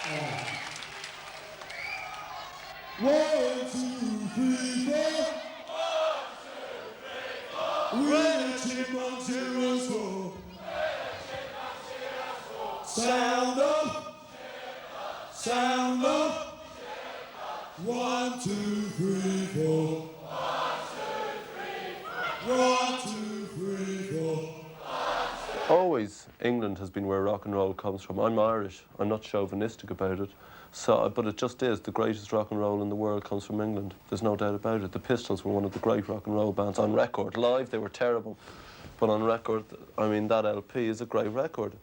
1, 2, 3, 4. When a chipmunk hears roar. Sound up, sound up. 1, 2, 3, 4. 1, 2, 3, 4. Always, England has been where rock and roll comes from. I'm Irish. I'm not chauvinistic about it. So, but it just is. The greatest rock and roll in the world comes from England. There's no doubt about it. The Pistols were one of the great rock and roll bands on record. Live, they were terrible. But on record, I mean, that LP is a great record.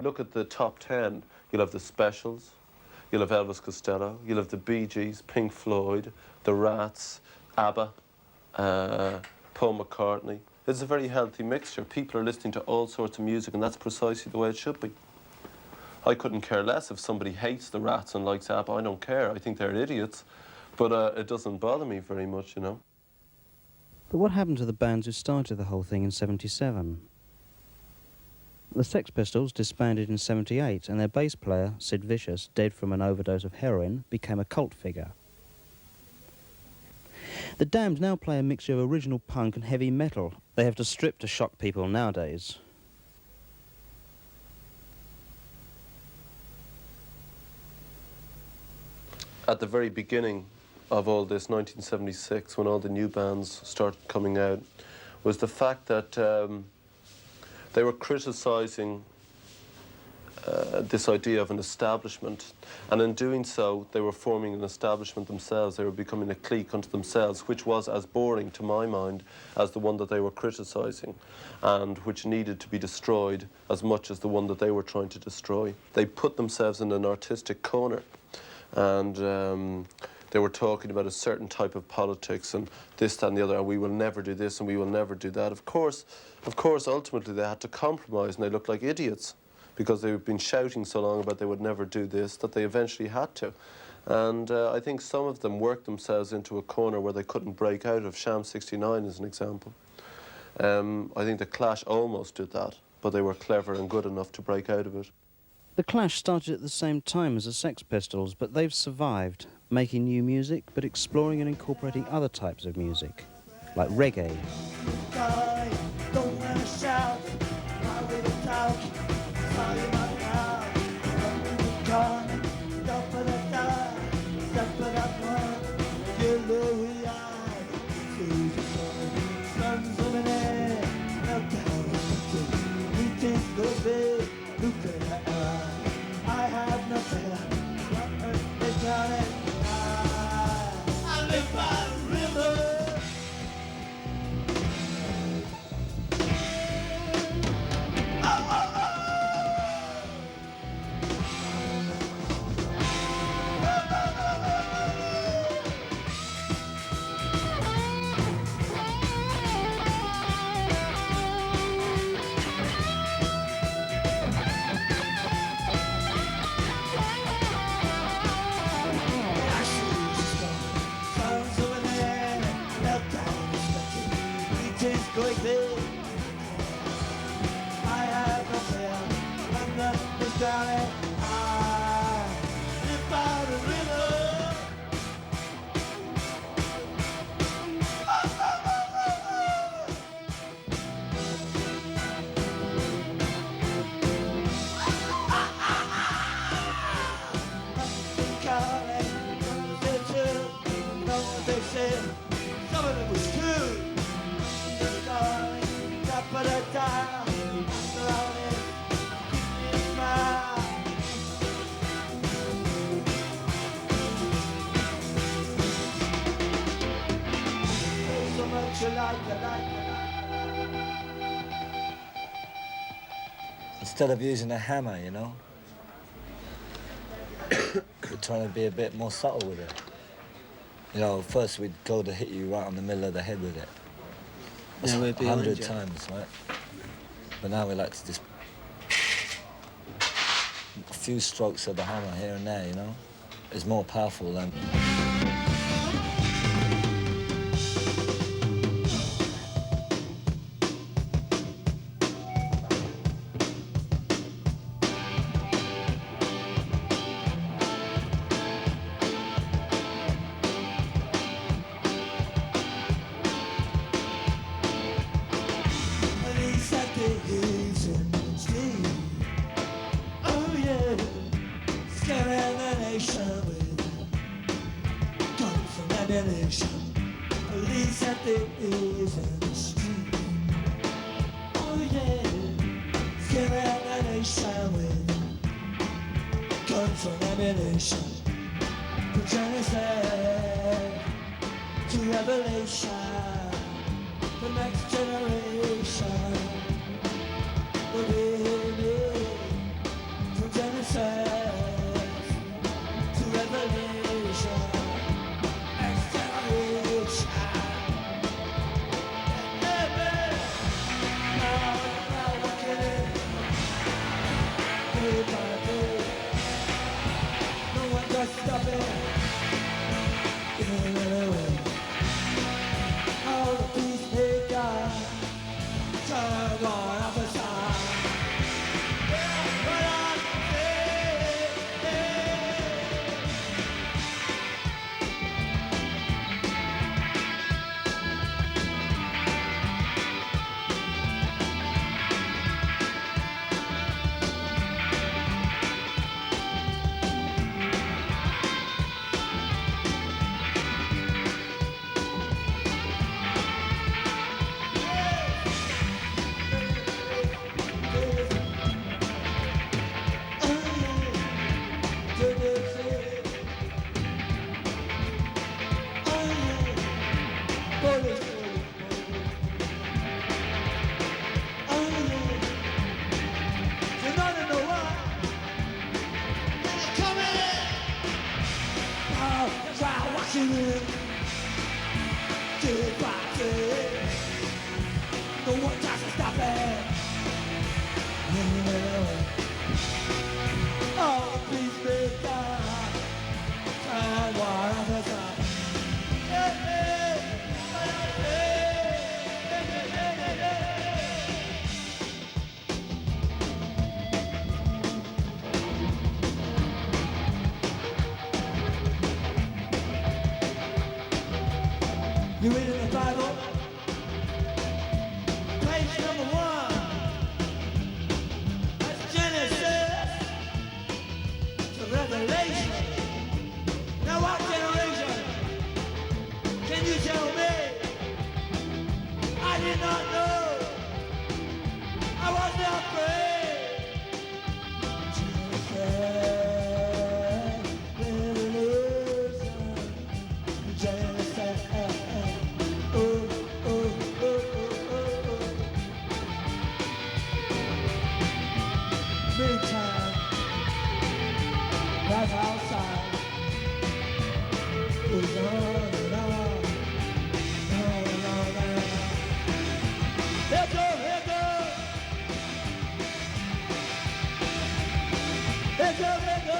Look at the top 10. You'll have the Specials, you'll have Elvis Costello, you'll have the Bee Gees, Pink Floyd, the Rats, ABBA, Paul McCartney. It's a very healthy mixture. People are listening to all sorts of music, and that's precisely the way it should be. I couldn't care less if somebody hates the Rats and likes ABBA. I don't care. I think they're idiots. But it doesn't bother me very much, you know. But what happened to the bands who started the whole thing in '77? The Sex Pistols disbanded in '78, and their bass player, Sid Vicious, dead from an overdose of heroin, became a cult figure. The Damned now play a mixture of original punk and heavy metal. They have to strip to shock people nowadays. At the very beginning of all this, 1976, when all the new bands started coming out, was the fact that they were criticising this idea of an establishment, and in doing so they were forming an establishment themselves. They were becoming a clique unto themselves, which was as boring to my mind as the one that they were criticising, and which needed to be destroyed as much as the one that they were trying to destroy. They put themselves in an artistic corner, and they were talking about a certain type of politics and this, that and the other, and we will never do this and we will never do that. Of course, ultimately they had to compromise, and they looked like idiots because they've been shouting so long about they would never do this that they eventually had to. And I think some of them worked themselves into a corner where they couldn't break out of. Sham 69 is an example. I think the Clash almost did that, but they were clever and good enough to break out of it. The Clash started at the same time as the Sex Pistols, but they've survived, making new music but exploring and incorporating other types of music, like reggae. Instead of using a hammer, you know, we're trying to be a bit more subtle with it. You know, first we'd go to hit you right on the middle of the head with it. That's 100 times, right? But now we like to just a few strokes of the hammer here and there, you know, is more powerful than. Police at the ears in the street. Oh yeah, scaring the nation with guns and ammunition. From Genesis to Revelation, the next generation will be me. From Genesis to Revelation. Stop it. All the peacemakers turn on up the side. Right on, hey, hey. No one tries to stop it. springtime. That's outside. Goes on and on, on and on and on. Here goes, here goes. Here goes, here goes.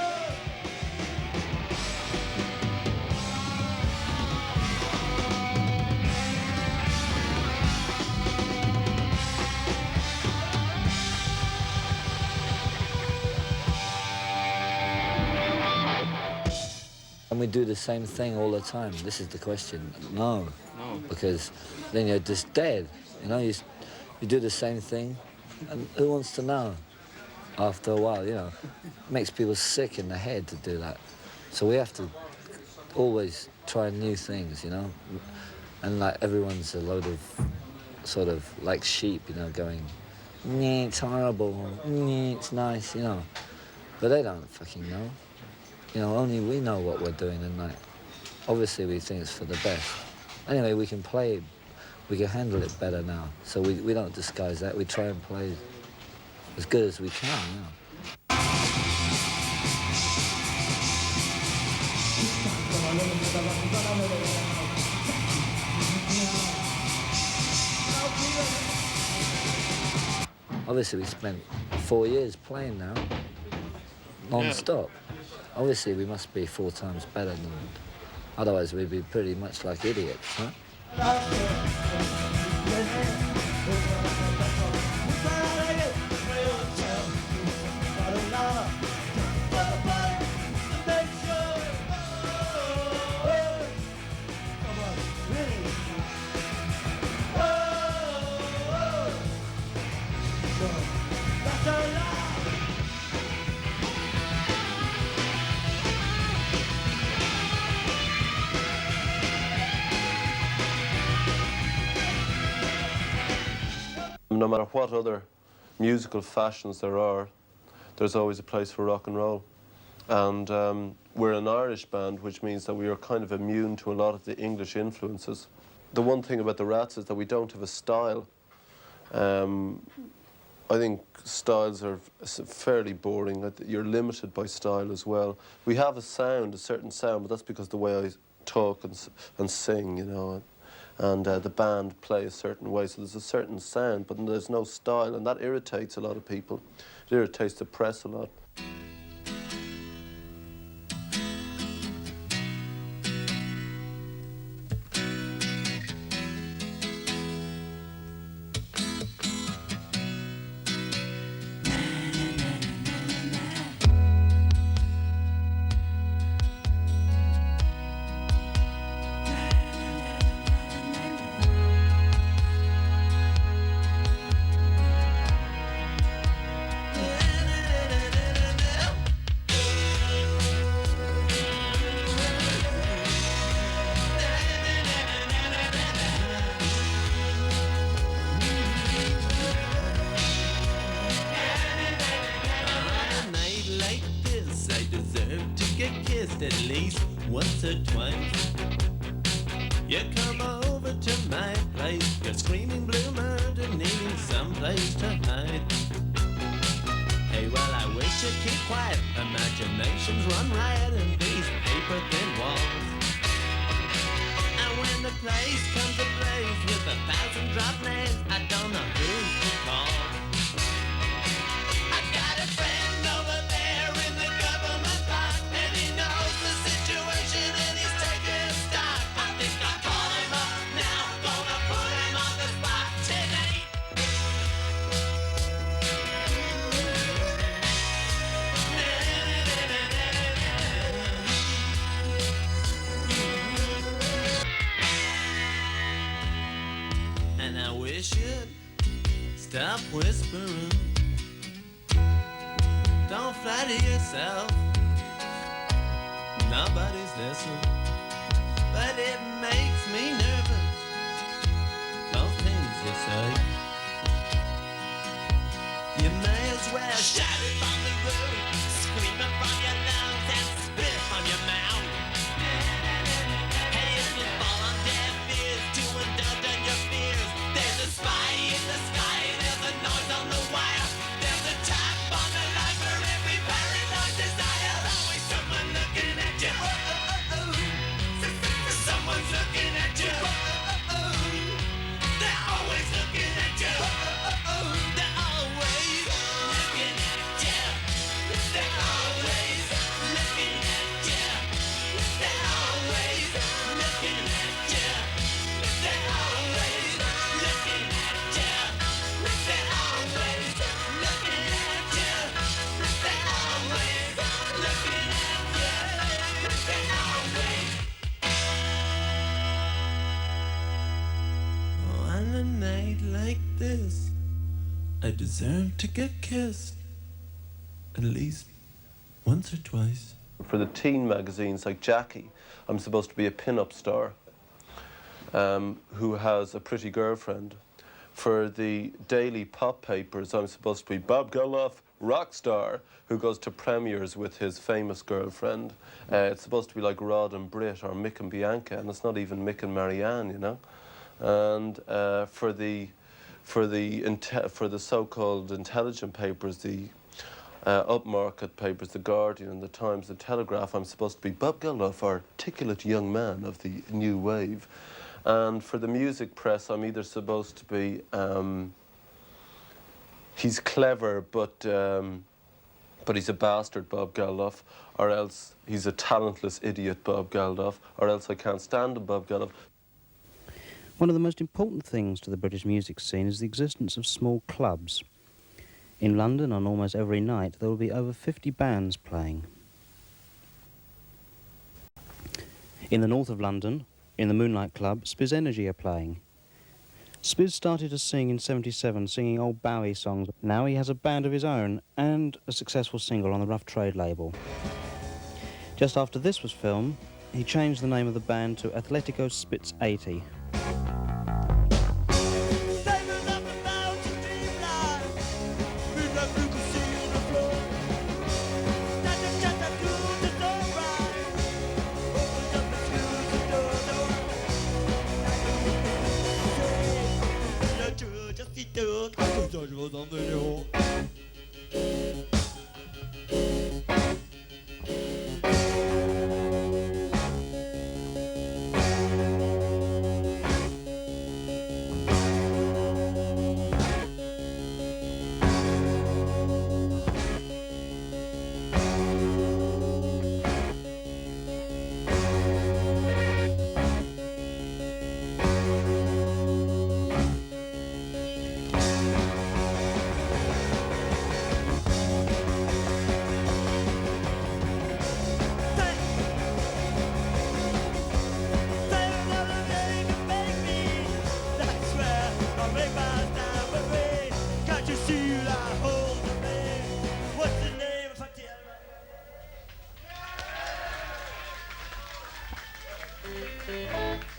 And we do the same thing all the time. This is the question. No. Because then you're just dead. You know, you do the same thing, and who wants to know? After a while, you know, it makes people sick in the head to do that. So we have to always try new things, you know. And like everyone's a load of sort of like sheep, you know, going, "Nee, it's horrible. Nee, it's nice," you know. But they don't fucking know. You know, only we know what we're doing, and like, obviously we think it's for the best. Anyway, we can play, we can handle it better now. So we don't disguise that. We try and play as good as we can, you know. Obviously, we spent 4 years playing now, non-stop. Obviously, we must be 4 times better than them. Otherwise, we'd be pretty much like idiots, huh? No matter what other musical fashions there are, there's always a place for rock and roll. And we're an Irish band, which means that we are kind of immune to a lot of the English influences. The one thing about the Rats is that we don't have a style. I think styles are fairly boring. You're limited by style as well. We have a sound, a certain sound, but that's because the way I talk and sing, you know. And the band play a certain way, so there's a certain sound, but there's no style, and that irritates a lot of people. It irritates the press a lot. At least once or twice. You come over to my place, you're screaming blue murder, needing someplace to hide. Hey, well, I wish you'd keep quiet. Imaginations run riot in these paper-thin walls. And when the place comes ablaze with 1,000 drop names, I don't know who to call. I got a friend over there in the government block, and he knows the situation and he's taking stock. I think I'll call him up now, gonna put him on the spot tonight. And I wish you'd stop whispering. Don't flatter yourself. Nobody's listening. But it makes me nervous, those things you say. You may as well shout it from the roof, scream it from your lungs, and spit it from your mouth. Hey, if you fall on deaf ears to indulge in your fears, there's a spy in the sky, there's a noise on the wire, there's a tap on the light. deserve to get kissed at least once or twice. For the teen magazines like Jackie, I'm supposed to be a pin-up star who has a pretty girlfriend. For the daily pop papers, I'm supposed to be Bob Geldof, rock star, who goes to premieres with his famous girlfriend. It's supposed to be like Rod and Britt or Mick and Bianca, and it's not even Mick and Marianne, you know. And for the so-called intelligent papers, the upmarket papers, The Guardian and The Times, The Telegraph, I'm supposed to be Bob Geldof, articulate young man of the new wave. And for the music press, I'm either supposed to be, he's clever, but he's a bastard, Bob Geldof, or else he's a talentless idiot, Bob Geldof, or else I can't stand him, Bob Geldof. One of the most important things to the British music scene is the existence of small clubs. In London, on almost every night, there will be over 50 bands playing. In the north of London, in the Moonlight Club, Spiz Energy are playing. Spiz started to sing in '77, singing old Bowie songs. Now he has a band of his own and a successful single on the Rough Trade label. Just after this was filmed, he changed the name of the band to Athletico Spitz 80.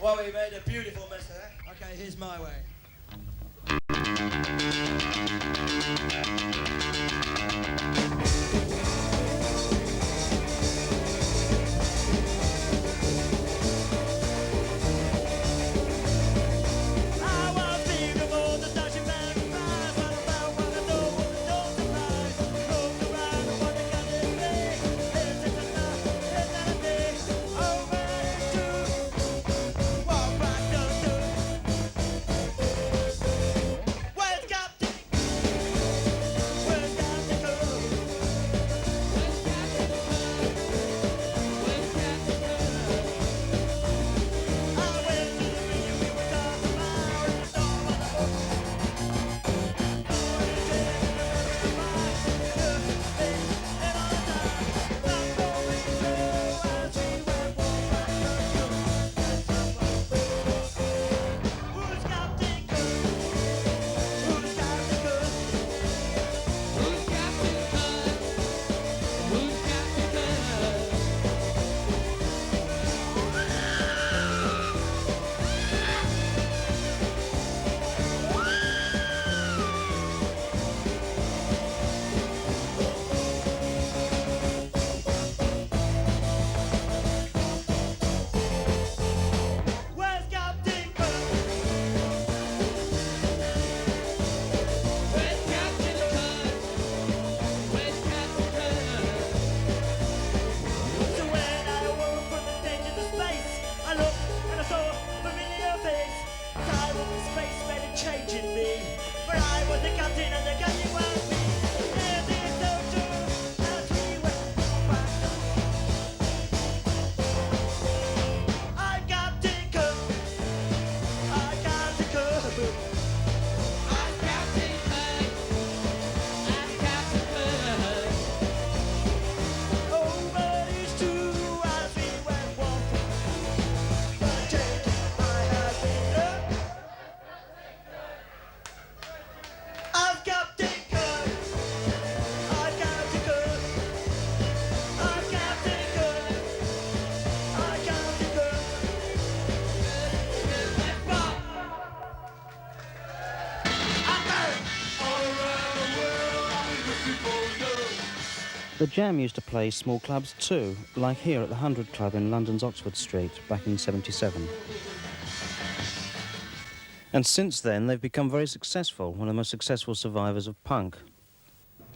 Well, we made a beautiful mess of that. Okay, here's my way. The Jam used to play small clubs too, like here at the 100 Club in London's Oxford Street back in '77. And since then, they've become very successful, one of the most successful survivors of punk.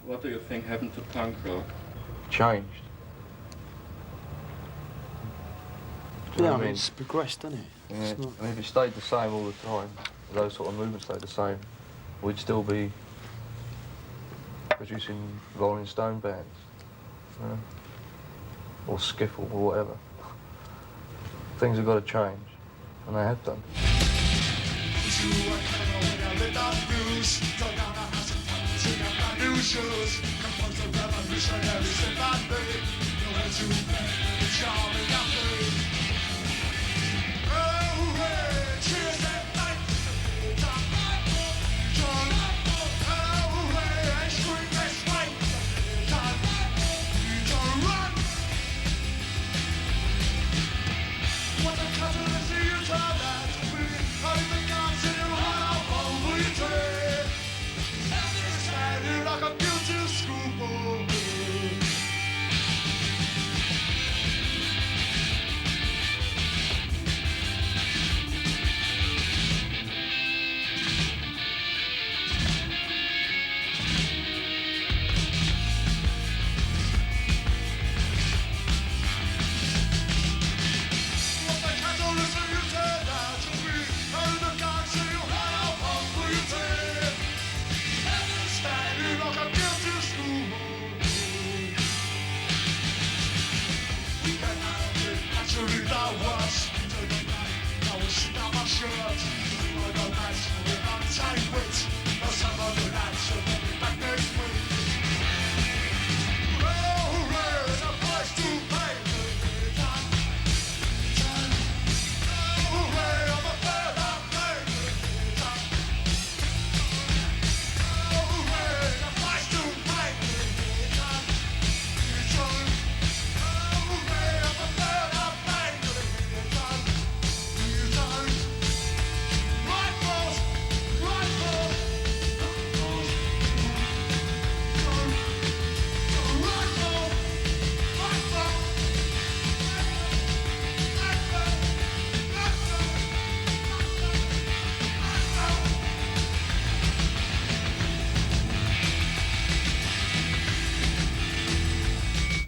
What do you think happened to punk rock? Changed. Yeah, I mean, it's progressed, hasn't it? Yeah. I mean, if it stayed the same all the time, those sort of movements stayed the same, we'd still be producing Rolling Stone bands, you know? Or skiffle or whatever. Things have got to change, and they have done.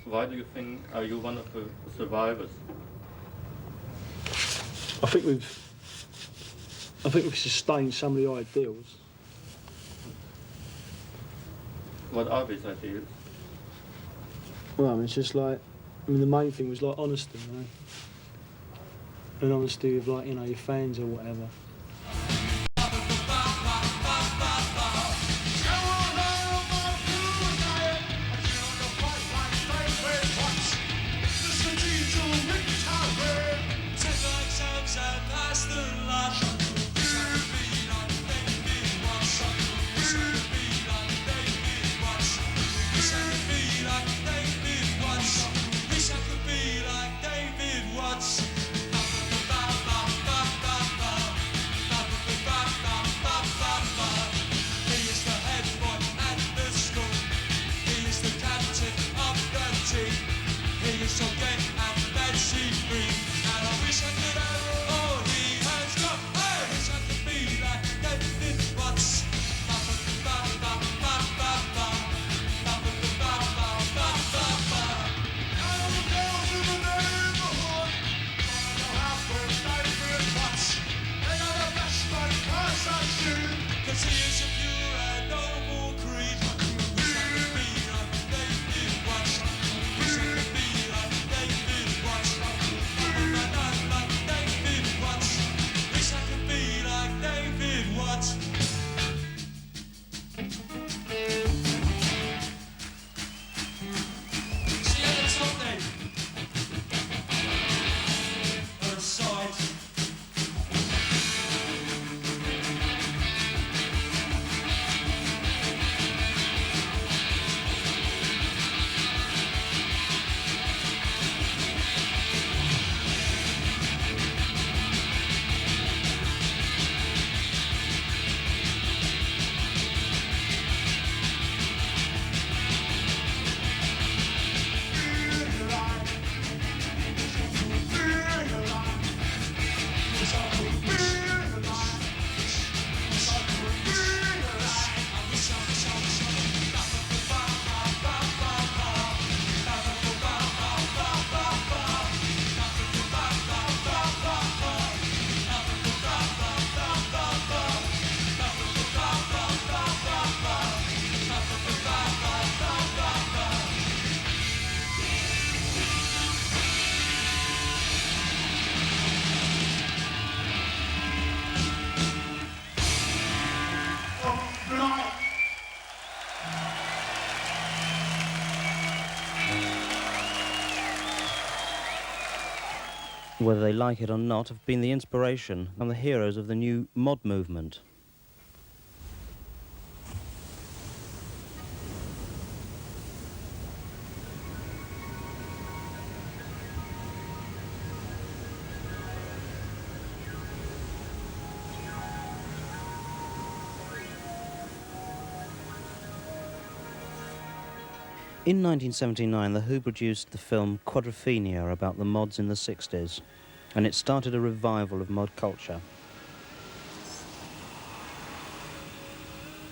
Why do you think are you one of the survivors? I think we've sustained some of the ideals. What are these ideas? Well, I mean, it's just like, I mean, the main thing was like honesty, you know, and honesty with, like, you know, your fans or whatever. whether they like it or not, have been the inspiration and the heroes of the new mod movement. In 1979, The Who produced the film Quadrophenia about the mods in the 60s, and it started a revival of mod culture.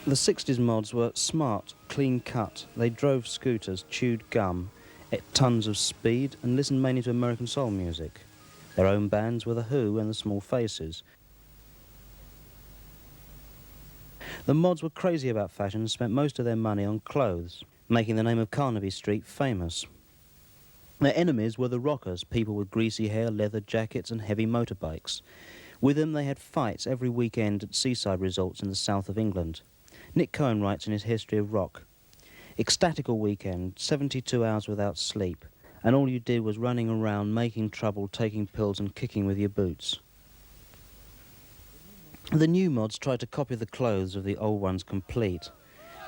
The 60s mods were smart, clean-cut. They drove scooters, chewed gum, ate tons of speed, and listened mainly to American soul music. Their own bands were The Who and the Small Faces. The mods were crazy about fashion and spent most of their money on clothes, making the name of Carnaby Street famous. Their enemies were the rockers, people with greasy hair, leather jackets and heavy motorbikes. With them they had fights every weekend at seaside resorts in the south of England. Nick Cohen writes in his History of Rock, "Ecstatical weekend, 72 hours without sleep, and all you did was running around, making trouble, taking pills and kicking with your boots." The new mods tried to copy the clothes of the old ones complete.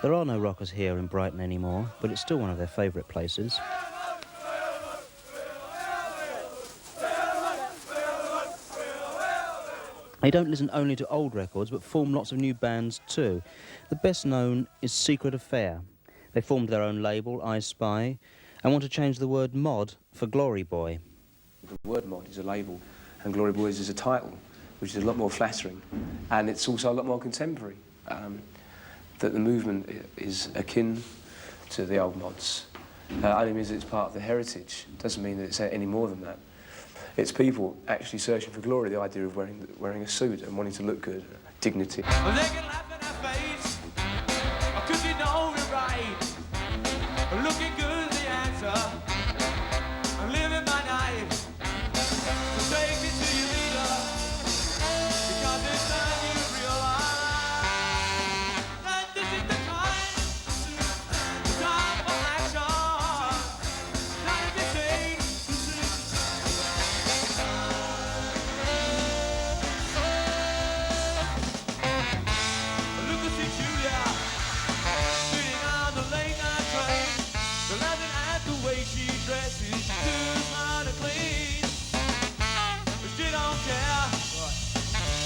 There are no rockers here in Brighton anymore, but it's still one of their favourite places. They don't listen only to old records, but form lots of new bands too. The best known is Secret Affair. They formed their own label, I Spy, and want to change the word mod for Glory Boy. The word mod is a label, and Glory Boys is a title, which is a lot more flattering, and it's also a lot more contemporary. That the movement is akin to the old mods. Only means that it's part of the heritage. Doesn't mean that it's any more than that. It's people actually searching for glory, the idea of wearing a suit and wanting to look good, dignity. Well, they can laugh in our face, because you know we're right. Looking good is the answer. I'm living my life. So take me to your leader, because it's time you realize that this is the time for action. Time to change. Look at see Julia sitting on the late night train. They're laughing at the way she dresses. She's too smart to clean, but she don't care.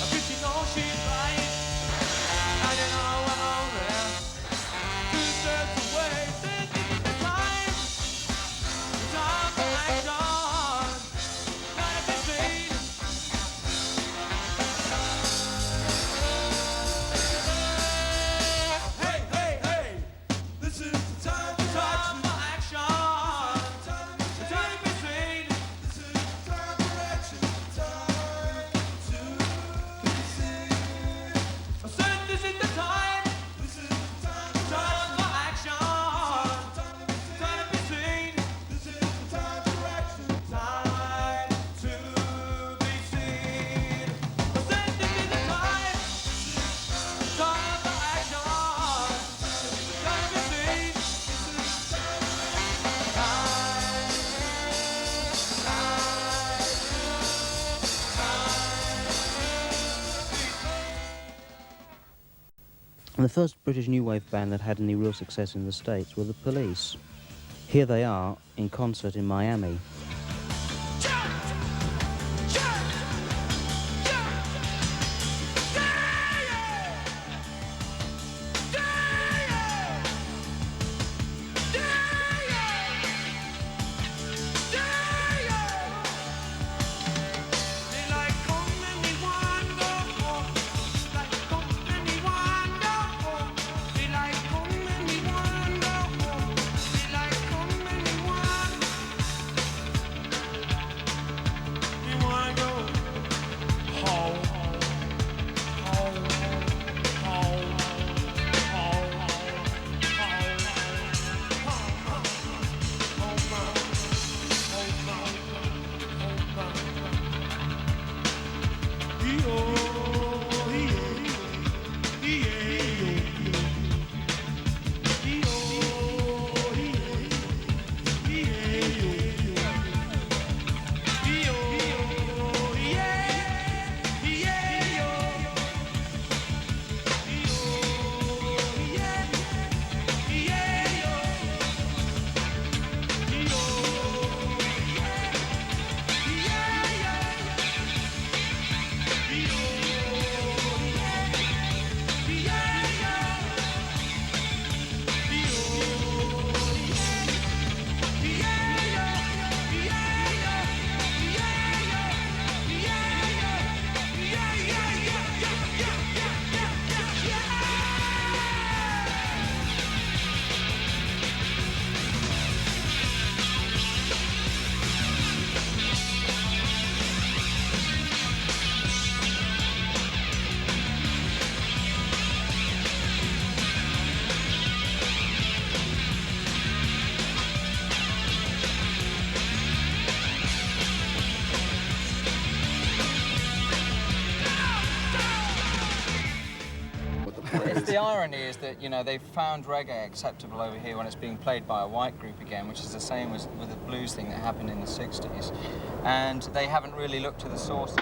Because she knows she's right. And you know we're only 2 steps away. This is the time for action. Gotta be seen. Hey, hey, hey! This is the time for action. The time to be seen. This is the time for action. Time to be seen. I said this is the time. This is the time for action. Time to be seen. This is the time for action. Time to be seen. I said this is the time. Time for action. Time to be seen. And the first British new wave band that had any real success in the States were the Police. Here they are in concert in Miami. the irony is that, you know, they've found reggae acceptable over here when it's being played by a white group again, which is the same as with the blues thing that happened in the 60s. And they haven't really looked to the source.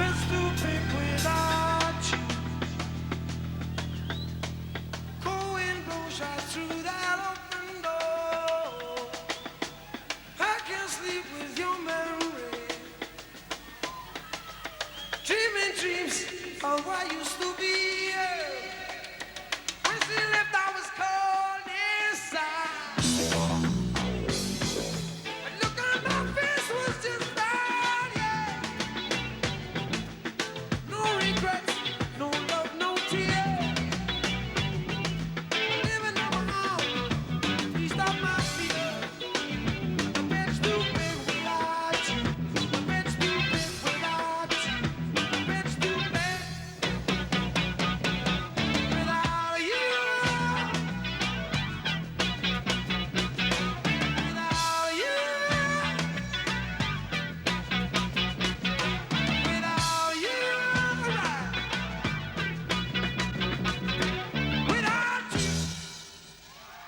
been stupid without you. Cold wind blows right through that open door. I can't sleep with your memory. Dreaming dreams of what used to be. When she left, I was cold inside. The look on my face was just that, yeah. No regrets, no love, no tears. Living on my own, feast off my fear. I've been stupid without you. I've been stupid without you. I've been stupid without you. Without you. Without you. Without you.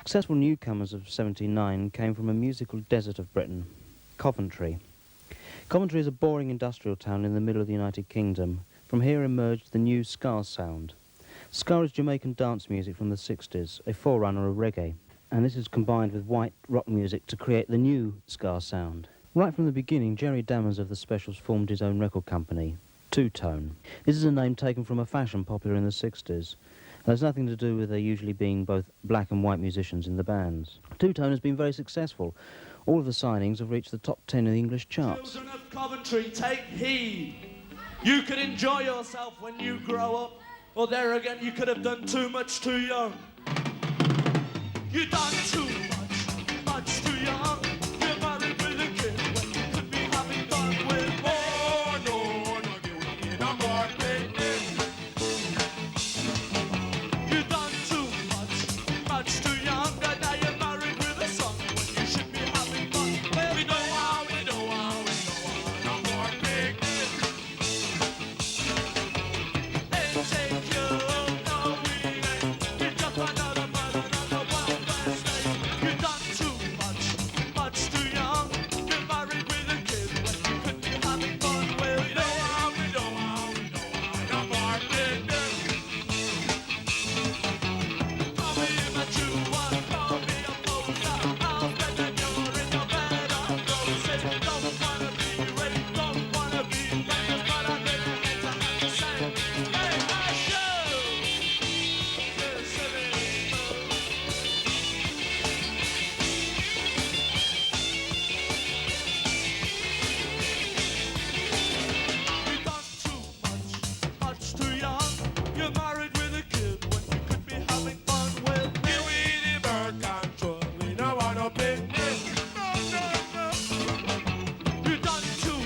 Successful newcomers of 79 came from a musical desert of Britain, Coventry. Coventry is a boring industrial town in the middle of the United Kingdom. From here emerged the new ska sound. Ska is Jamaican dance music from the 60s, a forerunner of reggae, and this is combined with white rock music to create the new ska sound. Right from the beginning, Jerry Dammers of the Specials formed his own record company, Two Tone. This is a name taken from a fashion popular in the 60s. It has nothing to do with there usually being both black and white musicians in the bands. Two Tone has been very successful. All of the signings have reached the top 10 in the English charts. Children of Coventry, take heed. You could enjoy yourself when you grow up, or there again you could have done too much too young. You done too much too young. You're married with a kid when you could be having fun with. Oh no, you need no more picnic. You done too much too young. And now you're married with a son when you should be having fun. We know how, no more picnic. Ain't take you, no we ain't. You're just another mother on the Wild West State. You done too much too young. You're married with a kid when you could be having fun with. We know how, no more picnic. Call me immature, call me a poser. I'll bet that you're in the bed of roses. Don't wanna be raped, don't wanna be famous, but I really hate to have to say, hey, I show. Yes, it is. You done too much too young. You're married with a kid when you could be having fun with me. We the bird control, we don't want no picnic. No. You done too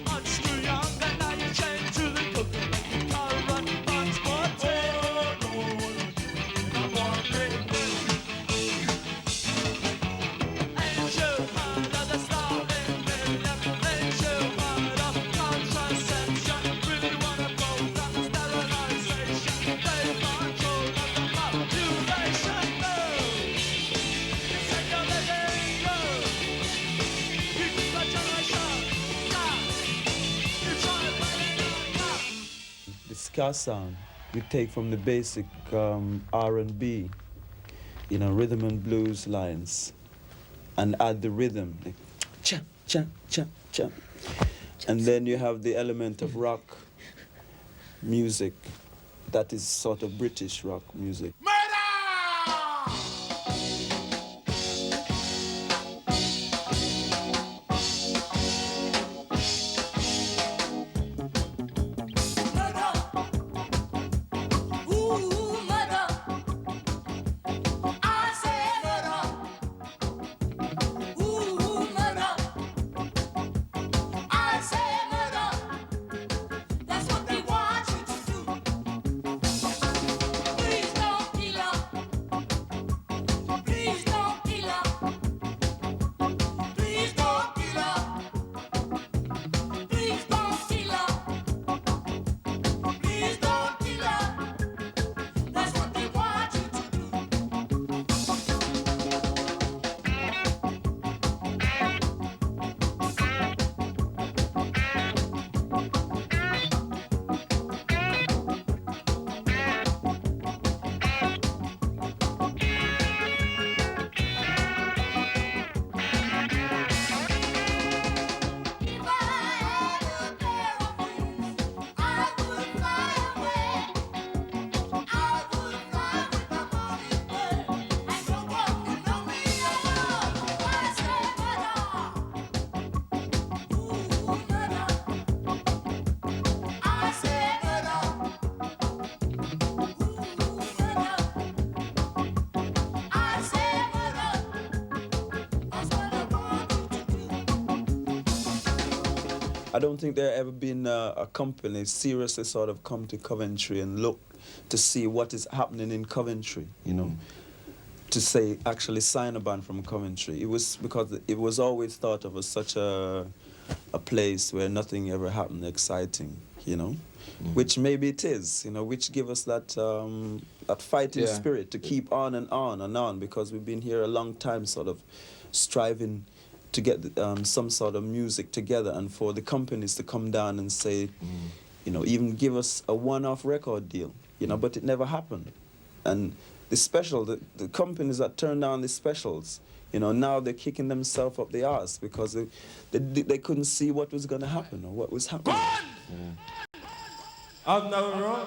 much too young, and now you change to the cooking like you can't run much more time. Oh no more picnic. Ain't you heard of the starving million? Ain't you heard of contraception? Really wanna program sterilization? They control of the population. No, say you're letting go. You keep a generation. Nah, you try to play it on. The ska sound we take from the basic R&B, rhythm and blues lines, and add the rhythm, like cha cha cha cha, and then you have the element of rock music, that is sort of British rock music. That's what they want you to do. Please don't I don't think there ever been a company seriously sort of come to Coventry and look to see what is happening in Coventry, you know, to say actually sign a band from Coventry. It was because it was always thought of as such a place where nothing ever happened exciting, you know, which maybe it is, you know, which give us that that fighting spirit to keep on and on and on, because we've been here a long time sort of striving to get some sort of music together, and for the companies to come down and say, you know, even give us a one-off record deal, you know, but it never happened. And the companies that turned down the specials, you know, now they're kicking themselves up the arse because they couldn't see what was going to happen or what was happening. I've never run.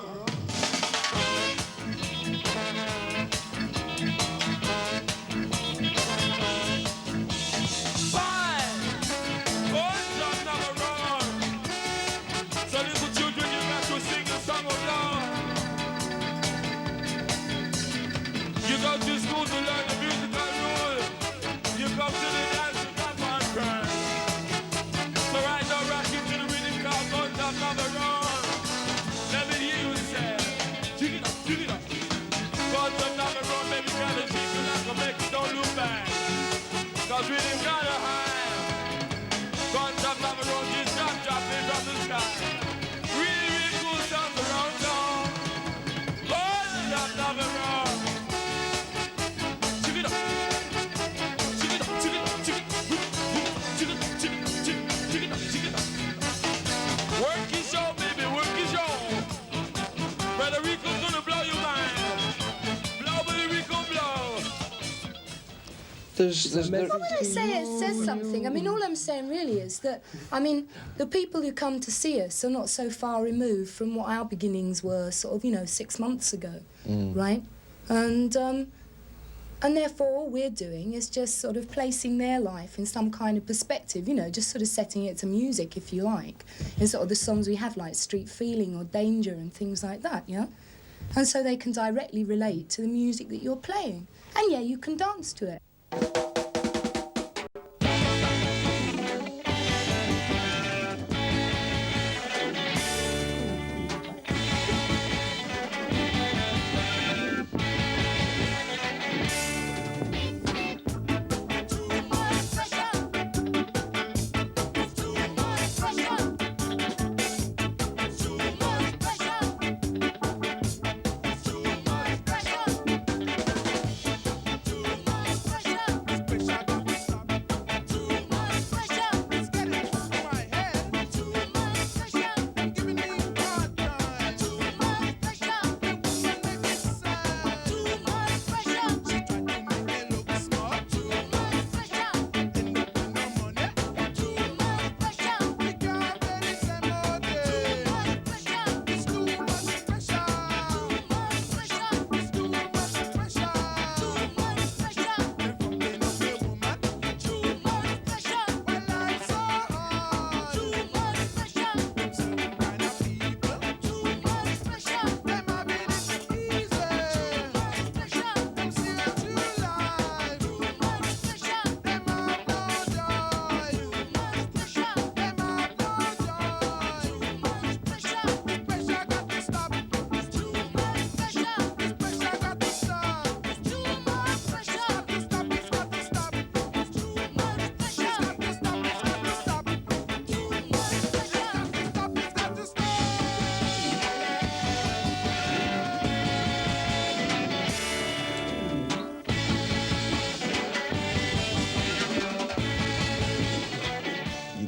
Well, when I say it says something, I mean, all I'm saying really is that, I mean, the people who come to see us are not so far removed from what our beginnings were sort of, you know, 6 months ago, right? And therefore all we're doing is just sort of placing their life in some kind of perspective, you know, just sort of setting it to music, if you like, in sort of the songs we have, like Street Feeling or Danger and things like that, yeah? And so they can directly relate to the music that you're playing. And yeah, you can dance to it.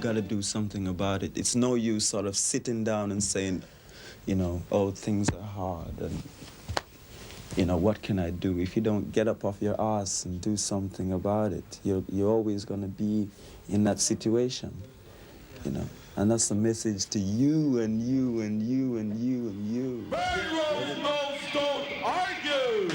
Got to do something about it. It's no use sort of sitting down and saying, you know, oh, things are hard and, you know, what can I do? If you don't get up off your ass and do something about it, you're always going to be in that situation, you know. And that's the message to you and you and you and you and you. Don't argue!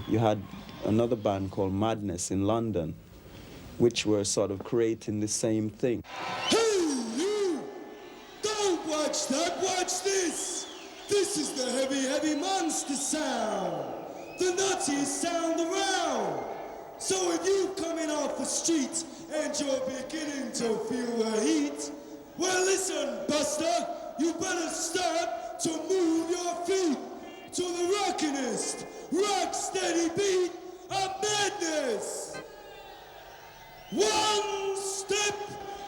You had another band called Madness in London, which were sort of creating the same thing. Hey, you! Don't watch that, watch this! This is the heavy, heavy monster sound! The nuttiest sound around! So if you coming off the street and you're beginning to feel the heat, well listen, Buster, you better start to move your feet to the rockinest, rock steady beat of madness! One step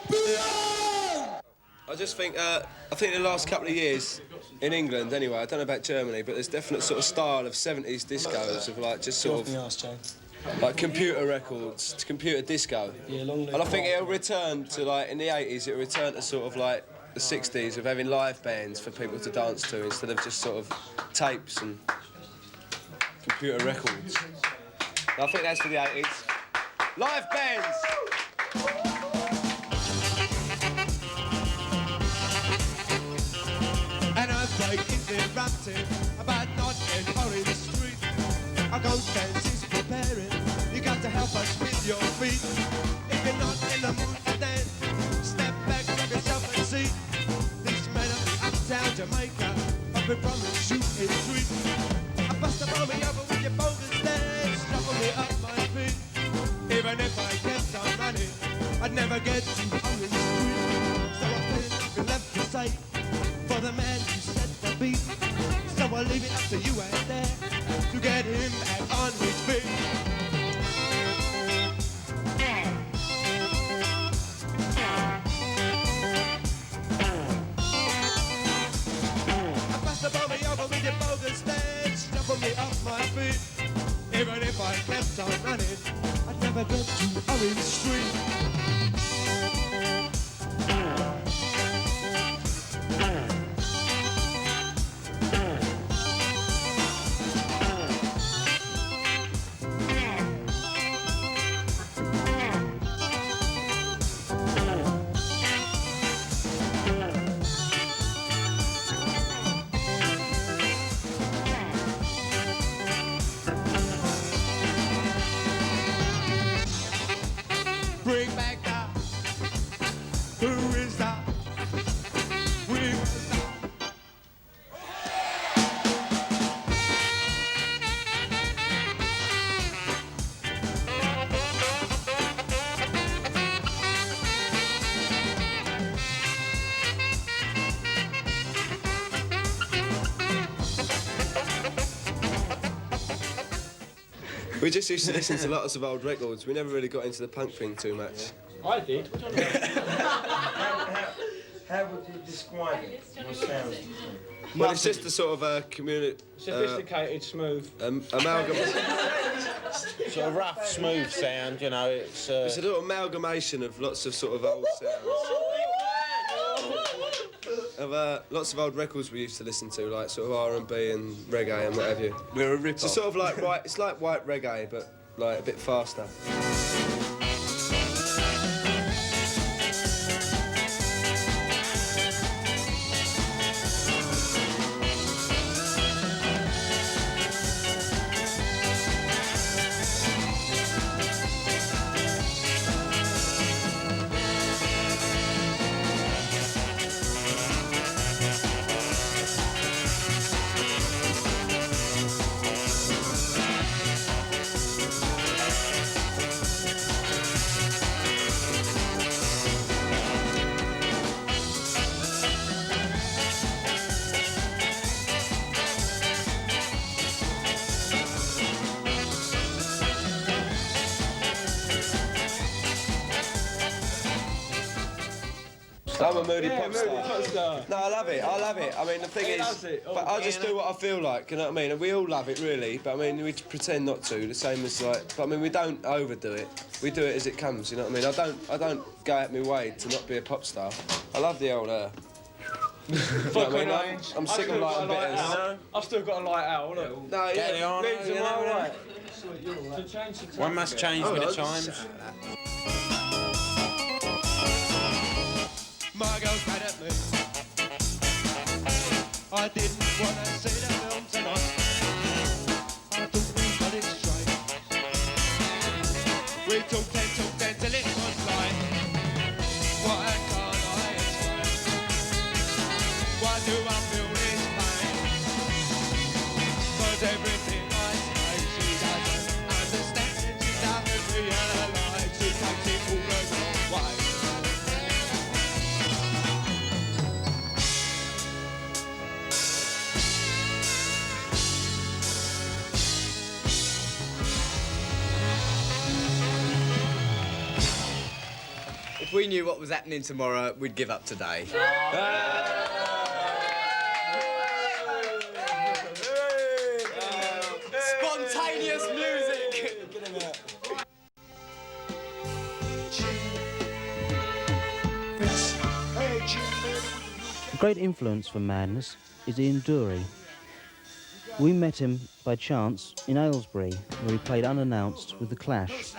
beyond! I just think, I think the last couple of years, in England anyway, I don't know about Germany, but there's definite sort of style of 70s discos of like just sort of like computer records, computer disco. Yeah, and I think it'll return to like, in the 80s, it'll return to sort of like the 60s of having live bands for people to dance to instead of just sort of tapes and computer records. And I think that's for the 80s. Live bands! And I'm like interrupted about not getting out in the street. Our ghost dance is preparing. You got to help us with your feet. If you're not in the mood to dance, step back, grab yourself and see. These men are uptown Jamaica, but we promise you a treat. I bust the bomb me over with your bogus dance, shuffle me up my feet. Even if I kept on running, I'd never get to Orange Street. So I played nothing left to say for the man who set the beat. So I'll leave it up to you and there to get him back on his feet. I bust the bomb me over with your bogus dance, shuffle me off my feet. Even if I kept on running, I'd never get to Orange Street. Bring back that. Who is that? We is that. We just used to listen to lots of old records. We never really got into the punk thing too much. I did. What do you How would you describe it? What sounds? Well, it's just a sort of community... Sophisticated, smooth. Amalgam... Sort of rough, smooth sound, you know, it's... It's a little amalgamation of lots of sort of old sounds. Of lots of old records we used to listen to, like sort of R&B and reggae and what have you. We're a rip-off. It's sort of like it's like white reggae, but like a bit faster. I'm a moody pop star. No, I love it. I mean, the thing is, but I just do what I feel like. You know what I mean? And we all love it, really. But I mean, we pretend not to. The same as like, but I mean, we don't overdo it. We do it as it comes. You know what I mean? I don't go out my way to not be a pop star. I love the old. I'm sick of light and bitters. I've still got a light out. Look. No, yeah. Reeds are all right. One must change with the times. My girl's mad at me. I didn't want to see the film tonight. I thought we got it yellow lights, it takes it all a long way. If we knew what was happening tomorrow, we'd give up today. Spontaneous music! A great influence for Madness is Ian Dury. We met him by chance in Aylesbury, where he played unannounced with The Clash.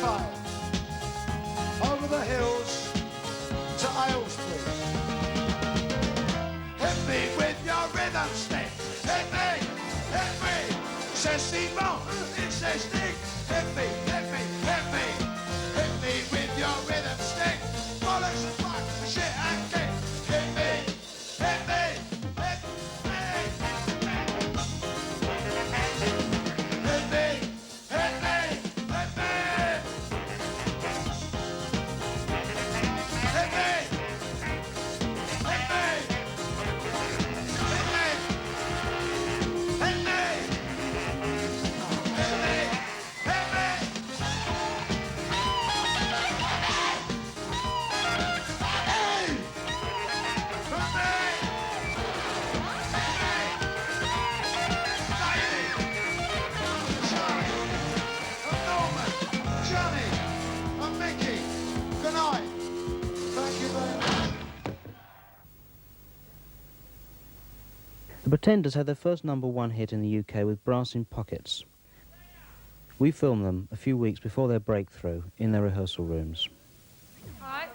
Vale, over the hills to Aylesbury. Hit me with your rhythm stick. Hit me, says Steve Bond. It says Nick. Hit me, hit me, hit me. Hit me with your rhythm stick. Bollocks and fuck, shit and kick. Hit me, hit me, hit me. Hit me, hit me, hit me. Hit me, hit me. The Pretenders had their first #1 hit in the UK with Brass in Pockets. We filmed them a few weeks before their breakthrough in their rehearsal rooms. Hi.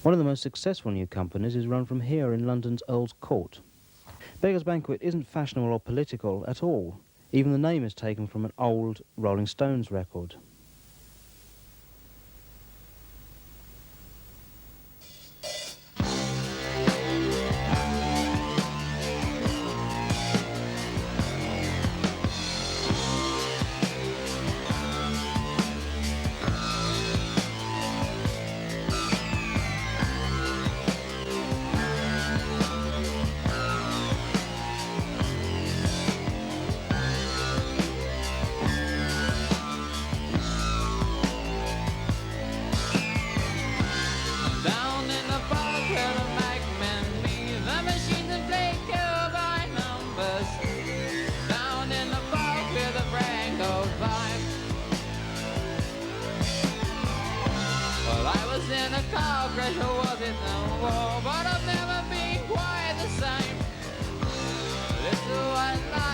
One of the most successful new companies is run from here in London's Earl's Court. Beggar's Banquet isn't fashionable or political at all. Even the name is taken from an old Rolling Stones record.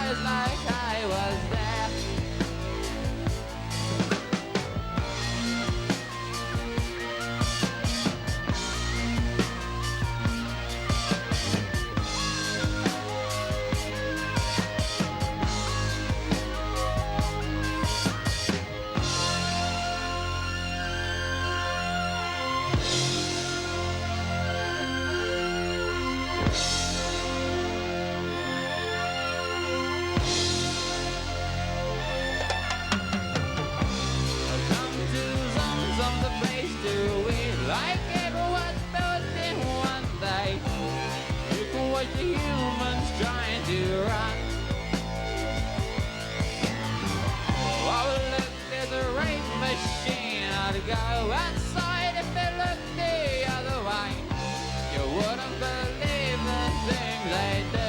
eyes like I was there. The humans trying to run. Oh, look, there's a rape machine. I'd go outside if it looked the other way. You wouldn't believe the things they do.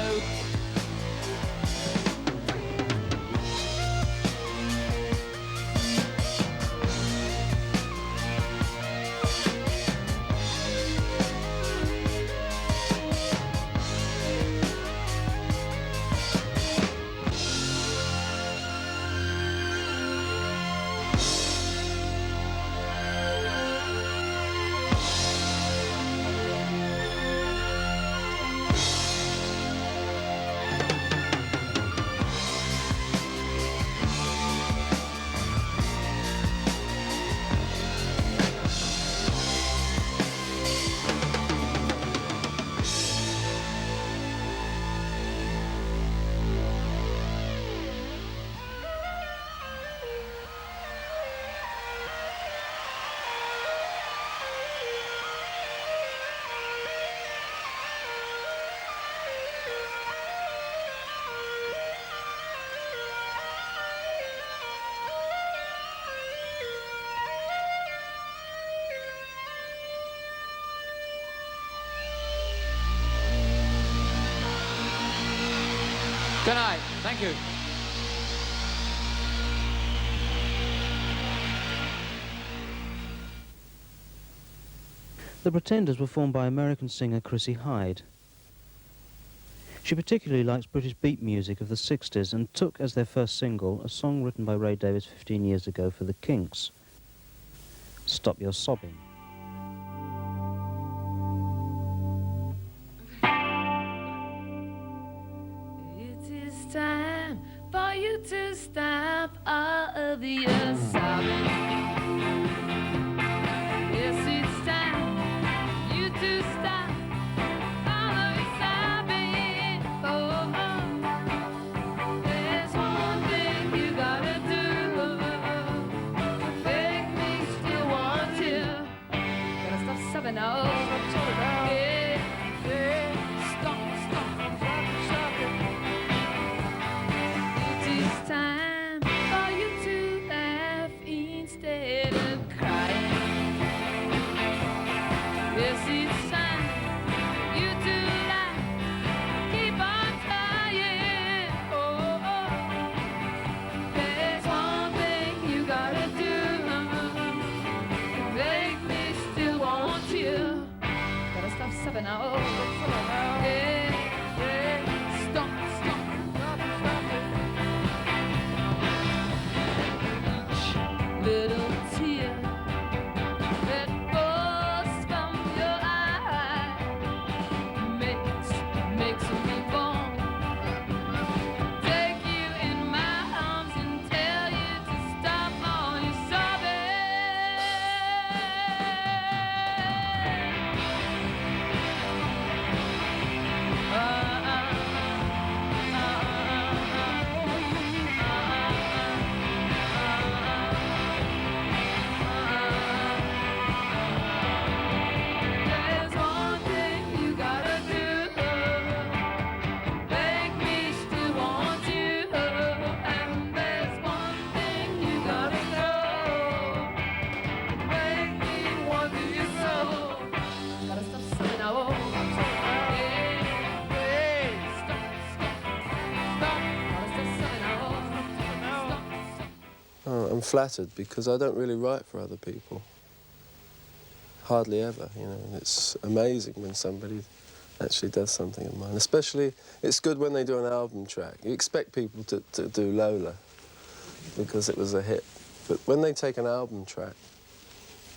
Good night. Thank you. The Pretenders were formed by American singer Chrissie Hynde. She particularly likes British beat music of the 60s and took as their first single a song written by Ray Davies 15 years ago for the Kinks, Stop Your Sobbing. Time for you to stop all of your sobbing. Yes, it's time you to stop all of your sobbing. Oh, oh. There's one thing you gotta do. Make me still want you. Gotta stop sobbing now. Yeah, yeah. Stop, stop, stop, stop. It's time for you to laugh instead of crying. Yes, it's time you to laugh, keep on trying. Oh, oh. There's one thing you gotta do to make me still want you. Gotta stop sobbing now. Yeah, yeah. Stop, stop, stop, stop. Little tear that falls from your eye makes me want take you in my arms and tell you to stop all your sobbing. There's one thing you gotta do, make me still want you. And there's one thing you gotta know, make me want you so. Gotta stop sobbing now. Yeah, yeah. Stop, stop, stop. Gotta stop sobbing now. Stop, stop. Oh, I'm flattered because I don't really write for other people. Hardly ever, you know. It's amazing when somebody actually does something of mine. Especially, it's good when they do an album track. You expect people to do Lola because it was a hit. But when they take an album track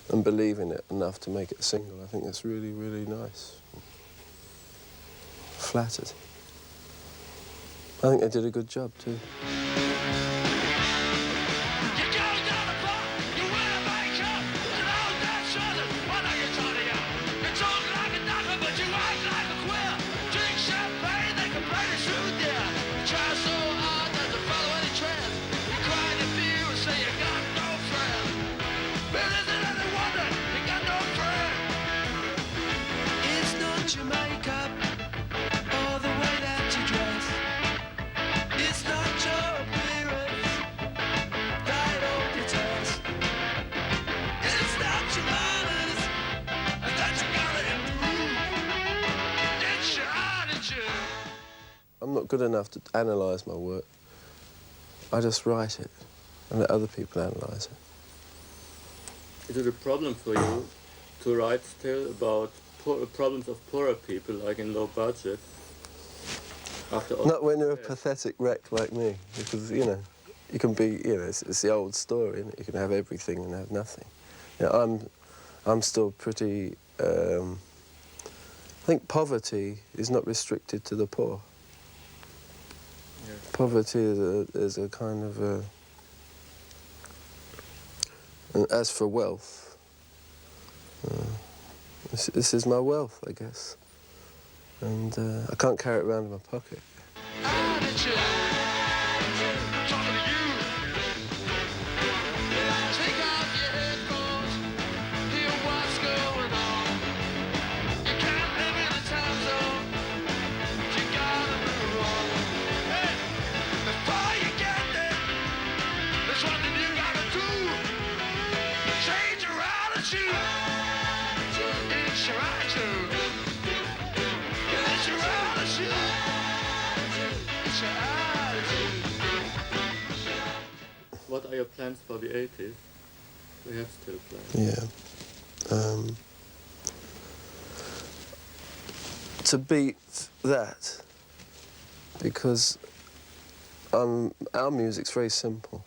and believe in it enough to make it a single, I think that's really, really nice. Flattered. I think they did a good job too. I'm not good enough to analyse my work. I just write it and let other people analyse it. Is it a problem for you to write still about problems of poorer people, like in low budget? After all Not when you're a pathetic wreck like me, because, you know, you can be, you know, it's the old story, isn't it? You can have everything and have nothing. You know, I'm still pretty, I think poverty is not restricted to the poor. Yeah. Poverty is a kind of a... And as for wealth, this is my wealth, I guess. And I can't carry it around in my pocket. What are your plans for the 80s? We have still plans. Yeah. To beat that, because our music's very simple,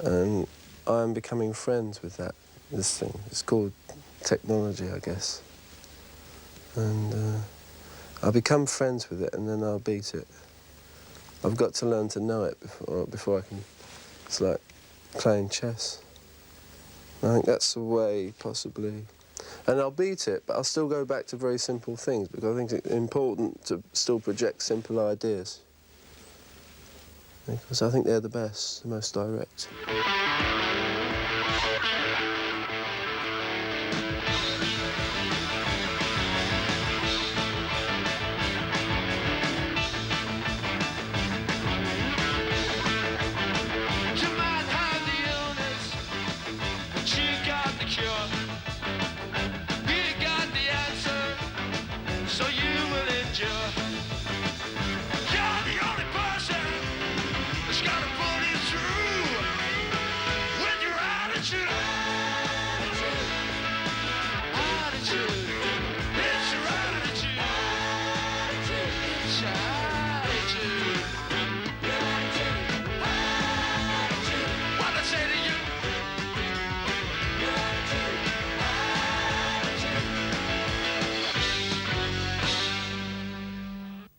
and I'm becoming friends with this thing. It's called technology, I guess. And I'll become friends with it, and then I'll beat it. I've got to learn to know it before I can. It's like playing chess. I think that's the way, possibly. And I'll beat it, but I'll still go back to very simple things, because I think it's important to still project simple ideas. Because I think they're the best, the most direct.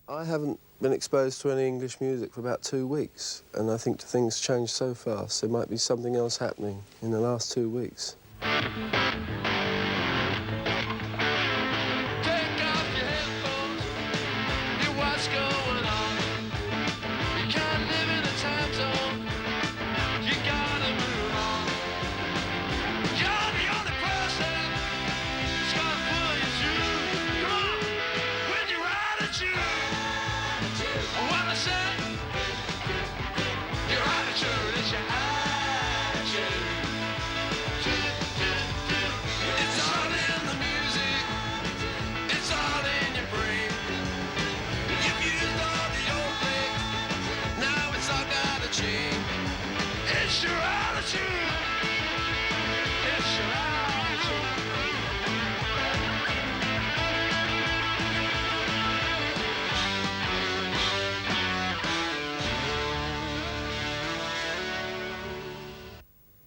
I haven't been exposed to any English music for about 2 weeks, and I think things change so fast. There might be something else happening in the last 2 weeks. What I said